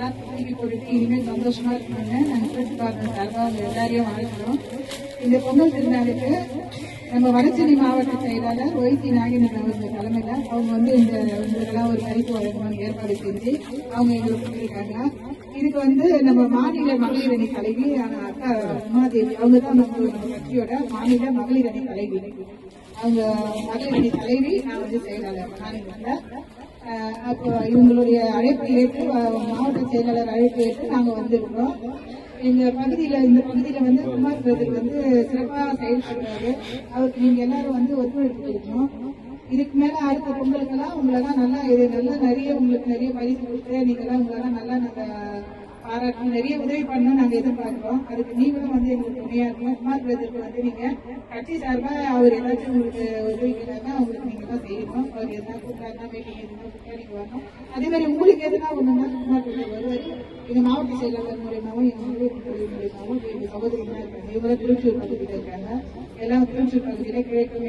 எல்லாத்தையும் தூக்கி போட்டுட்டு இனிமேல் சந்தோஷமா இருக்கணும்னு நாங்கள் திருச்சி பார்க்கணும் சார்பாக அவங்க எல்லாரையும் வாழ்க்கிறோம். இந்த பொங்கல் திருநாளுக்கு நம்ம வடசென்னை மாவட்ட செயலாளர் ஒய்சி நாகேந்திரன் அவர்கள் தலைமையில அவங்க வந்து உங்களுக்கெல்லாம் ஒரு பரிசு வழங்கணும்னு ஏற்பாடு செஞ்சு அவங்க எங்களுக்கு கொடுத்துருக்காங்க. இதுக்கு வந்து நம்ம மாநில மகளிர் அணி தலைவி அக்கா உமாதேவி அவங்க தான் நம்ம கட்சியோட மாநில மகளிர் அணி தலைவி. அவங்க மகளிர் அணி தலைவி, நான் வந்து செயலாளர் மாநிலத்துல. அப்போ இவங்களுடைய அழைப்பு ஏற்று மாவட்ட செயலாளர் அழைப்பு ஏற்று நாங்க வந்திருக்கிறோம். இந்த பகுதியில வந்து குமார் பிரதர் வந்து சிறப்பாக செயல்படுறாரு. அவருக்கு நீங்க எல்லாரும் வந்து ஒத்துழைப்பு கொடுக்கணும். இதுக்கு மேல அடுத்த பொங்கலுக்கெல்லாம் உங்களெல்லாம் நல்லா நிறைய உங்களுக்கு நிறைய பரிசு கொடுத்து நீங்கெல்லாம் உங்களெல்லாம் நல்லா நாங்க பாராட்டணும், நிறைய உதவி பண்ணணும் நாங்க எதிர்பார்க்கிறோம். அதுக்கு நீங்களும் வந்து எங்களுக்கு துணையா இருக்கணும். குமார் பிரதருக்கு வந்து நீங்க கட்சி சார்பா அவர் ஏதாச்சும் உங்களுக்கு உதவிக்கிறாருன்னா அவங்களுக்கு நீங்க தான் செய்யணும். அவர் எதனா கூப்பிட்டாருன்னா மீட்டிங் எதுனா கூப்பிட்டா நீங்க வரணும். அதே மாதிரி உங்களுக்கு எதுனா ஒண்ணுன்னா குமார் பிரதர் வருவாரு. எங்க மாவட்ட செயலாளர் மூலியமாவும் எங்க மகளிர் மூலியமாவும் எங்க சகோதரிகளா இருக்காங்க. இவங்க திருச்சூர் பகுதியில இருக்காங்க. எல்லாம் திருச்சூர் பகுதியில கிழக்கு